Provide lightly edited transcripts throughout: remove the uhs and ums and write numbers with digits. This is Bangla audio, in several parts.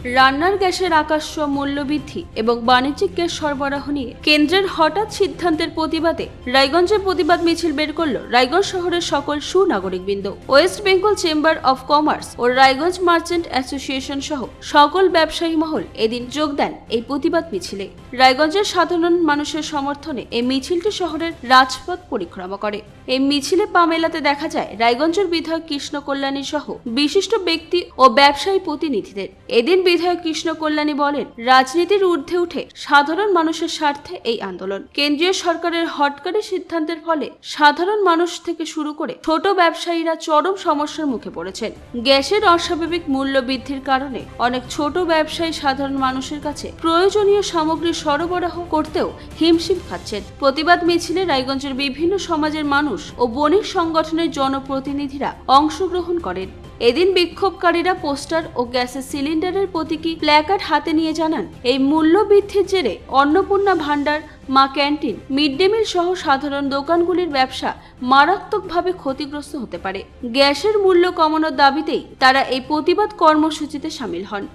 রান্নার গ্যাসের আকাশ্য মূল্যবৃদ্ধি এবং বাণিজ্যিক গ্যাস সরবরাহ নিয়ে কেন্দ্রের হঠাৎ সিদ্ধান্তের প্রতিবাদে রায়গঞ্জে প্রতিবাদ মিছিল বের করল রায়গঞ্জ শহরের সকল সুনাগরিকবৃন্দ। West Bengal chamber of commerce ও রায়গঞ্জ মার্চেন্ট অ্যাসোসিয়েশন সহ সকল ব্যবসায়ী মহল এদিন যোগ দেন এই প্রতিবাদ মিছিলে। রায়গঞ্জের সাধারণ মানুষের সমর্থনে এই মিছিলটি শহরের রাজপথ পরিক্রমা করে। এই মিছিলে পা মেলাতে দেখা যায় রায়গঞ্জের বিধায়ক কৃষ্ণ কল্যাণী সহ বিশিষ্ট ব্যক্তি ও ব্যবসায়ী প্রতিনিধিদের। এদিন বিধায়ক কৃষ্ণ কল্যাণী বলেন, রাজনীতির ঊর্ধ্বে উঠে সাধারণ মানুষের স্বার্থে এই আন্দোলন। কেন্দ্রীয় সরকারের হটকারী সিদ্ধান্তের ফলে সাধারণ মানুষ থেকে শুরু করে ছোট ব্যবসায়ীরা চরম সমস্যার মুখে পড়েছেন। গ্যাসের অস্বাভাবিক মূল্য বৃদ্ধির কারণে অনেক ছোট ব্যবসায়ী সাধারণ মানুষের কাছে প্রয়োজনীয় সামগ্রী সরবরাহ করতেও হিমশিম খাচ্ছেন। প্রতিবাদ মিছিলে রায়গঞ্জের বিভিন্ন সমাজের মানুষ ও বণিক সংগঠনের জনপ্রতিনিধিরা অংশগ্রহণ করেন। এদিন বিক্ষোভকারীরা পোস্টার ও গ্যাসের সিলিন্ডারের প্রতীকী প্ল্যাকার্ড হাতে নিয়ে জানান, এই মূল্য বৃদ্ধির জেরে অন্নপূর্ণা ভান্ডার, মা ক্যান্টিন, মিড ডে মিল সহ সাধারণ দোকানগুলির ব্যবসা মারাত্মকভাবে ক্ষতিগ্রস্ত হতে পারে। গ্যাসের মূল্য কমানোর দাবিতেই তারা এই প্রতিবাদ কর্মসূচিতে সামিল হন।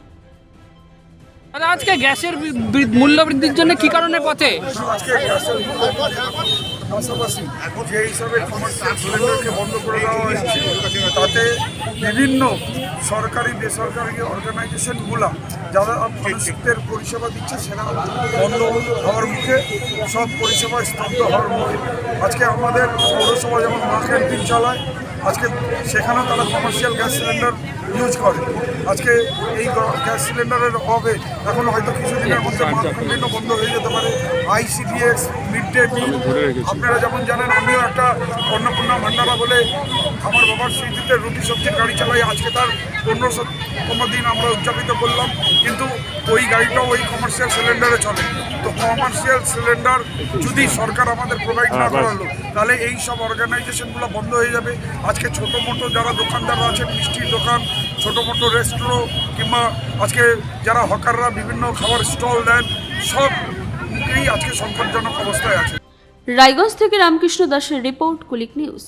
আজকে গ্যাসের মূল্য বৃদ্ধির জন্য কি কারণে পথে? পাশাপাশি যে হিসাবে কমার্শিয়াল সিলিন্ডারকে বন্ধ করে দেওয়া হয়েছে, তাতে বিভিন্ন সরকারি বেসরকারি অর্গানাইজেশনগুলো যারা মানুষদের পরিষেবা দিচ্ছে সেটা বন্ধ হওয়ার মুখে, সব পরিষেবা স্তব্ধ হওয়ার মুখে। আজকে আমাদের পৌরসভা যেমন মা ক্যান্টিন চালায়, আজকে সেখানেও তারা কমার্শিয়াল গ্যাস সিলিন্ডার ইউজ করে। আজকে এই গ্যাস সিলিন্ডারের অভাবে এখন হয়তো কিছুদিনের মধ্যে মা ক্যান্টিনও বন্ধ হয়ে যেতে পারে। ICDS, মিড ডে মিল, আপনারা যেমন জানেন, আমিও একটা অন্নপূর্ণা ভান্ডারা বলে আমার বাবার স্মৃতিতে রুটি সবজির গাড়ি চালাই। আজকে তার 1500তম দিন আমরা উদযাপিত করলাম, কিন্তু ওই গাড়িটাও ওই কমার্শিয়াল সিলিন্ডারে চলে। তো কমার্শিয়াল সিলিন্ডার যদি সরকার আমাদের প্রোভাইড না করালো, তাহলে এই সব অর্গানাইজেশনগুলো বন্ধ হয়ে যাবে। আজকে ছোটো মোটো যারা দোকানদাররা আছেন, মিষ্টির দোকান, ছোটো মোটো রেস্টুরেন্ট, কিংবা আজকে যারা হকাররা বিভিন্ন খাবার স্টল দেন, সব আজকে সংকটজনক অবস্থায় আছে। রায়গঞ্জ থেকে রামকৃষ্ণ দাসের রিপোর্ট, কুলিক নিউজ।